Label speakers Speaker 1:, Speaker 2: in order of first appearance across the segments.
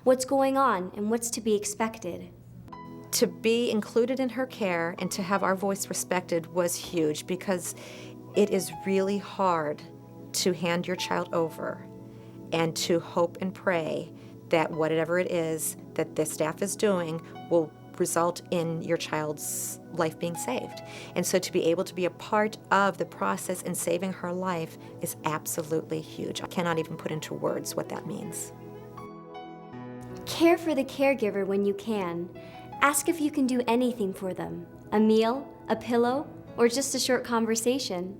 Speaker 1: what's going on and what's to be expected.
Speaker 2: To be included in her care and to have our voice respected was huge, because it is really hard to hand your child over and to hope and pray that whatever it is that the staff is doing will result in your child's life being saved. And so to be able to be a part of the process in saving her life is absolutely huge. I cannot even put into words what that means.
Speaker 1: Care for the caregiver when you can. Ask if you can do anything for them: a meal, a pillow, or just a short conversation.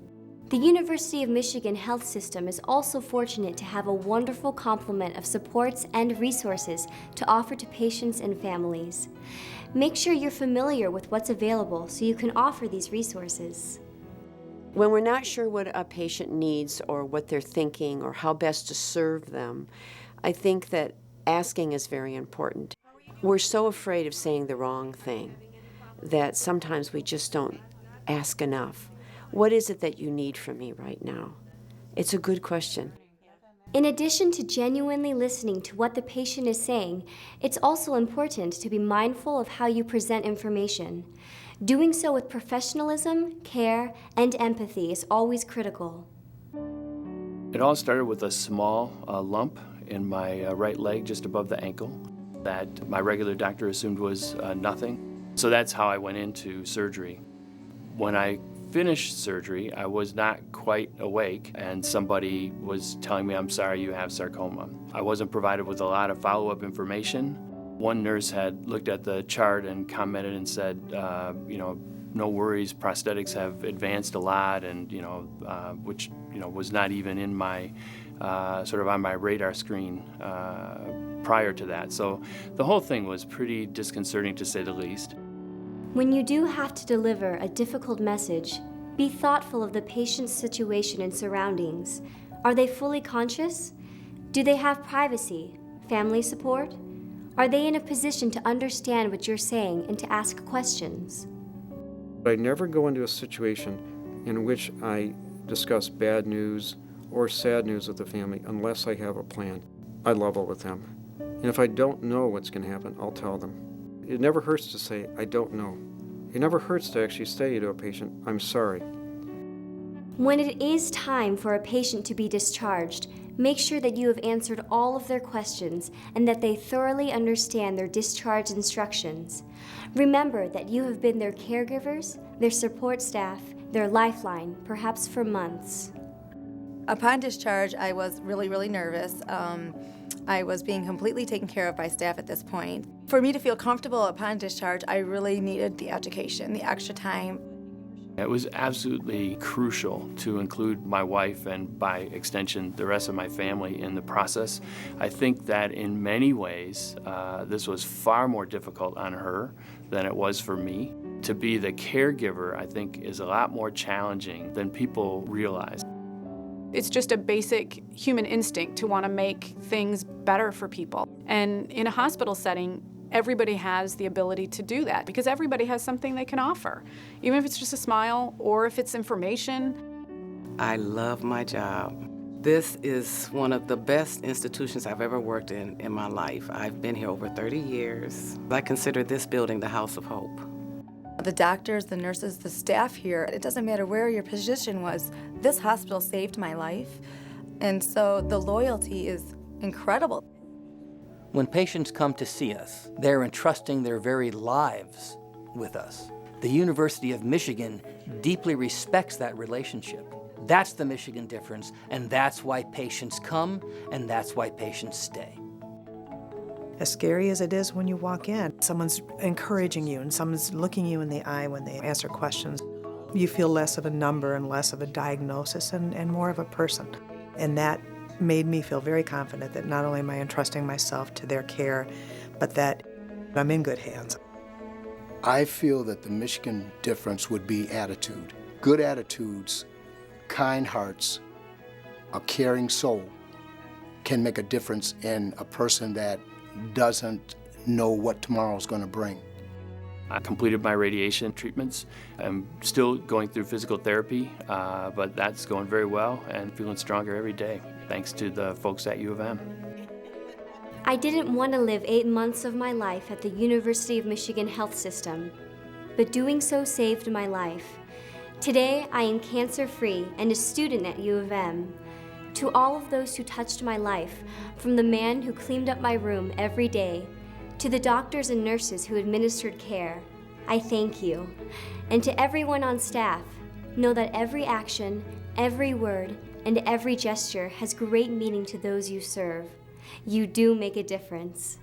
Speaker 1: The University of Michigan Health System is also fortunate to have a wonderful complement of supports and resources to offer to patients and families. Make sure you're familiar with what's available so you can offer these resources.
Speaker 3: When we're not sure what a patient needs or what they're thinking or how best to serve them, I think that asking is very important. We're so afraid of saying the wrong thing that sometimes we just don't ask enough. What is it that you need from me right now? It's a good question.
Speaker 1: In addition to genuinely listening to what the patient is saying, it's also important to be mindful of how you present information. Doing so with professionalism, care, and empathy is always critical.
Speaker 4: It all started with a small lump in my right leg just above the ankle that my regular doctor assumed was nothing. So that's how I went into surgery. When I finished surgery, I was not quite awake, and somebody was telling me, "I'm sorry, you have sarcoma." I wasn't provided with a lot of follow-up information. One nurse had looked at the chart and commented and said, no worries, prosthetics have advanced a lot, and which was not even in my sort of on my radar screen prior to that. So the whole thing was pretty disconcerting, to say the least.
Speaker 1: When you do have to deliver a difficult message, be thoughtful of the patient's situation and surroundings. Are they fully conscious? Do they have privacy, family support? Are they in a position to understand what you're saying and to ask questions?
Speaker 5: I never go into a situation in which I discuss bad news or sad news with the family unless I have a plan. I level with them. And if I don't know what's going to happen, I'll tell them. It never hurts to say, I don't know. It never hurts to actually say to a patient, I'm sorry.
Speaker 1: When it is time for a patient to be discharged, make sure that you have answered all of their questions and that they thoroughly understand their discharge instructions. Remember that you have been their caregivers, their support staff, their lifeline, perhaps for months.
Speaker 6: Upon discharge, I was really nervous. I was being completely taken care of by staff at this point. For me to feel comfortable upon discharge, I really needed the education, the extra time.
Speaker 4: It was absolutely crucial to include my wife and, by extension, the rest of my family in the process. I think that in many ways, this was far more difficult on her than it was for me. To be the caregiver, I think, is a lot more challenging than people realize.
Speaker 7: It's just a basic human instinct to want to make things better for people. And in a hospital setting, everybody has the ability to do that because everybody has something they can offer, even if it's just a smile or if it's information.
Speaker 8: I love my job. This is one of the best institutions I've ever worked in my life. I've been here over 30 years. I consider this building the house of hope.
Speaker 6: The doctors, the nurses, the staff here, it doesn't matter where your position was, this hospital saved my life. And so the loyalty is incredible.
Speaker 9: When patients come to see us, they're entrusting their very lives with us. The University of Michigan deeply respects that relationship. That's the Michigan difference, and that's why patients come, and that's why patients stay.
Speaker 10: As scary as it is when you walk in, someone's encouraging you and someone's looking you in the eye when they answer questions. You feel less of a number and less of a diagnosis and more of a person. And that made me feel very confident that not only am I entrusting myself to their care, but that I'm in good hands.
Speaker 11: I feel that the Michigan difference would be attitude. Good attitudes, kind hearts, a caring soul can make a difference in a person that doesn't know what tomorrow's going to bring.
Speaker 4: I completed my radiation treatments. I'm still going through physical therapy, but that's going very well and feeling stronger every day, thanks to the folks at U of M.
Speaker 1: I didn't want to live 8 months of my life at the University of Michigan Health System, but doing so saved my life. Today, I am cancer-free and a student at U of M. To all of those who touched my life, from the man who cleaned up my room every day, to the doctors and nurses who administered care, I thank you. And to everyone on staff, know that every action, every word, and every gesture has great meaning to those you serve. You do make a difference.